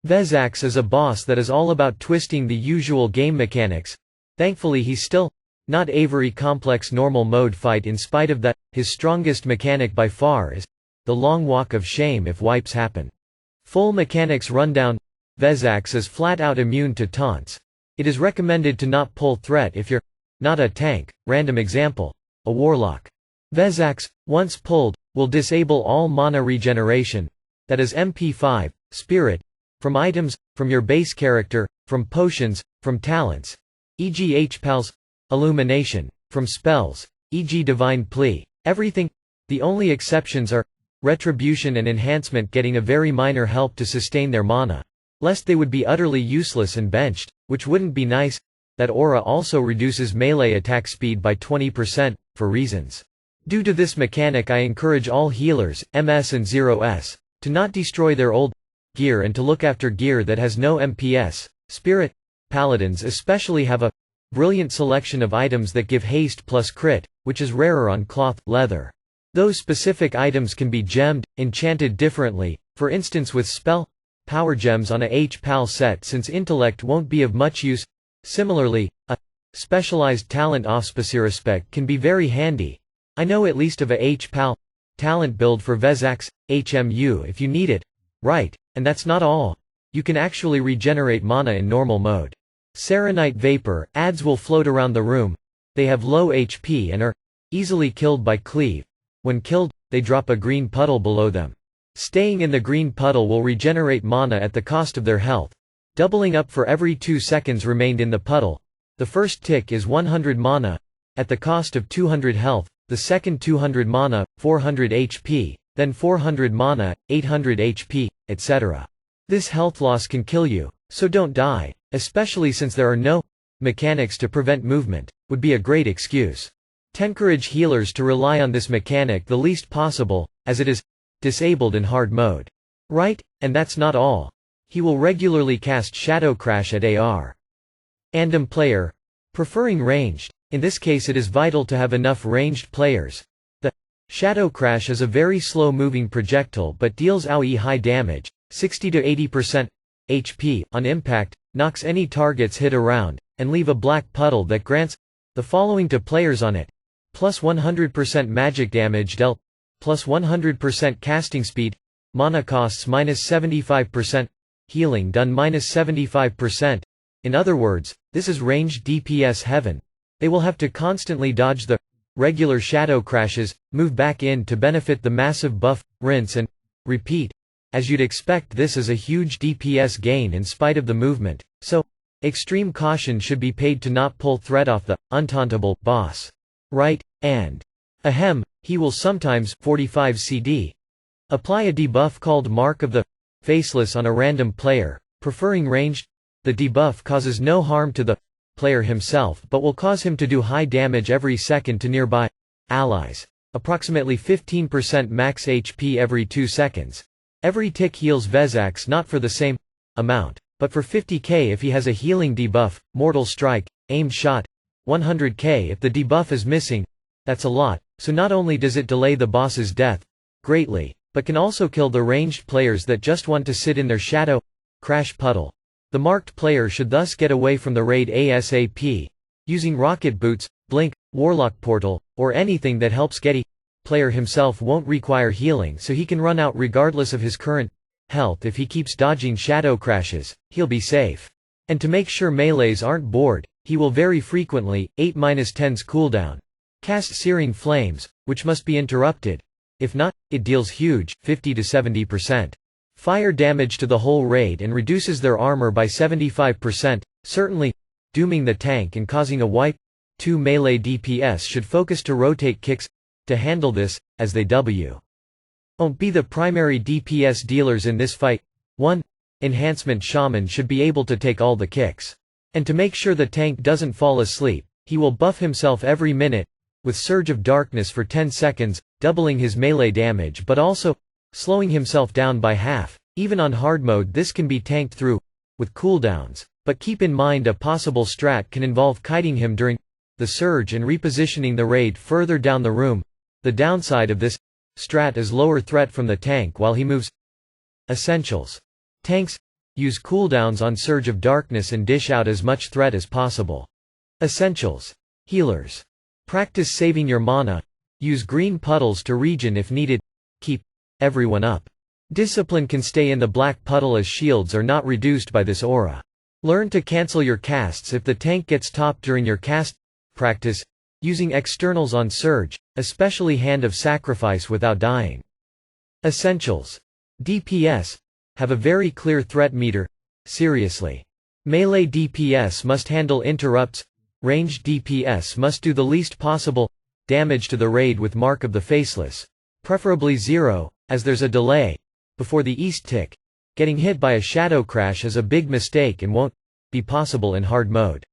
Vezax is a boss that is all about twisting the usual game mechanics. Thankfully he's still not a very complex normal mode fight. In spite of that, his strongest mechanic by far is the long walk of shame if wipes happen. Full mechanics rundown. Vezax is flat out immune to taunts. It is recommended to not pull threat if you're not a tank. Random example, a Warlock. Vezax, once pulled, will disable all mana regeneration, that is MP5, spirit, from items, from your base character, from potions, from talents, e.g. HPals, illumination, from spells, e.g. divine plea, everything. The only exceptions are retribution and enhancement, getting a very minor help to sustain their mana, lest they would be utterly useless and benched, which wouldn't be nice. That aura also reduces melee attack speed by 20%, for reasons. Due to this mechanic, I encourage all healers, MS and 0s, to not destroy their old gear and to look after gear that has no MPS. Spirit paladins especially have a brilliant selection of items that give haste plus crit, which is rarer on cloth, leather. Those specific items can be gemmed, enchanted differently, for instance with spell power gems on a HPal set, since intellect won't be of much use. Similarly, a specialized talent Offspecirespect can be very handy. I know at least of a HPal talent build for Vezax, HMU if you need it. Right, and that's not all. You can actually regenerate mana in normal mode. Serenite Vapor adds will float around the room. They have low HP and are easily killed by cleave. When killed, they drop a green puddle below them. Staying in the green puddle will regenerate mana at the cost of their health, doubling up for every 2 seconds remained in the puddle. The first tick is 100 mana, at the cost of 200 health, the second 200 mana, 400 HP, then 400 mana, 800 HP, etc. This health loss can kill you, so don't die, especially since there are no mechanics to prevent movement, would be a great excuse. Encourage healers to rely on this mechanic the least possible, as it is disabled in hard mode. Right, and that's not all. He will regularly cast Shadow Crash at AR. Random player, preferring ranged. In this case it is vital to have enough ranged players. The Shadow Crash is a very slow moving projectile but deals AoE high damage, 60 to 80% HP, on impact, knocks any targets hit around, and leave a black puddle that grants the following to players on it: plus 100% magic damage dealt, plus 100% casting speed, mana costs minus 75%, healing done minus 75%. In other words, this is ranged DPS heaven. They will have to constantly dodge the regular shadow crashes, move back in to benefit the massive buff, rinse and repeat. As you'd expect, this is a huge DPS gain in spite of the movement, so extreme caution should be paid to not pull threat off the untauntable boss. Right, and ahem, he will sometimes 45 CD apply a debuff called Mark of the Faceless on a random player, preferring ranged. The debuff causes no harm to the player himself but will cause him to do high damage every second to nearby allies, approximately 15% max HP every 2 seconds. Every tick heals Vezax not for the same amount, but for 50k if he has a healing debuff, Mortal Strike, aimed shot, 100k if the debuff is missing. That's a lot, so not only does it delay the boss's death greatly, but can also kill the ranged players that just want to sit in their shadow crash puddle. The marked player should thus get away from the raid ASAP, using rocket boots, blink, warlock portal, or anything that helps get player himself won't require healing, so he can run out regardless of his current health. If he keeps dodging shadow crashes, he'll be safe. And to make sure melees aren't bored, he will very frequently, 8-10's cooldown, cast Searing Flames, which must be interrupted. If not, it deals huge, 50 to 70% fire damage to the whole raid and reduces their armor by 75%, certainly dooming the tank and causing a wipe. 2 melee DPS should focus to rotate kicks to handle this, as they won't be the primary DPS dealers in this fight. 1. Enhancement Shaman should be able to take all the kicks. And to make sure the tank doesn't fall asleep, he will buff himself every minute with Surge of Darkness for 10 seconds, doubling his melee damage but also slowing himself down by half. Even on hard mode this can be tanked through with cooldowns, but keep in mind a possible strat can involve kiting him during the surge and repositioning the raid further down the room. The downside of this strat is lower threat from the tank while he moves. Essentials. Tanks use cooldowns on Surge of Darkness and dish out as much threat as possible. Essentials. Healers. Practice saving your mana. Use green puddles to regen if needed. Keep everyone up. Discipline can stay in the black puddle as shields are not reduced by this aura. Learn to cancel your casts if the tank gets topped during your cast. Practice using externals on Surge, especially Hand of Sacrifice without dying. Essentials. DPS. Have a very clear threat meter. Seriously. Melee DPS must handle interrupts. Ranged DPS must do the least possible damage to the raid with Mark of the Faceless. Preferably 0, as there's a delay before the east tick. Getting hit by a shadow crash is a big mistake and won't be possible in hard mode.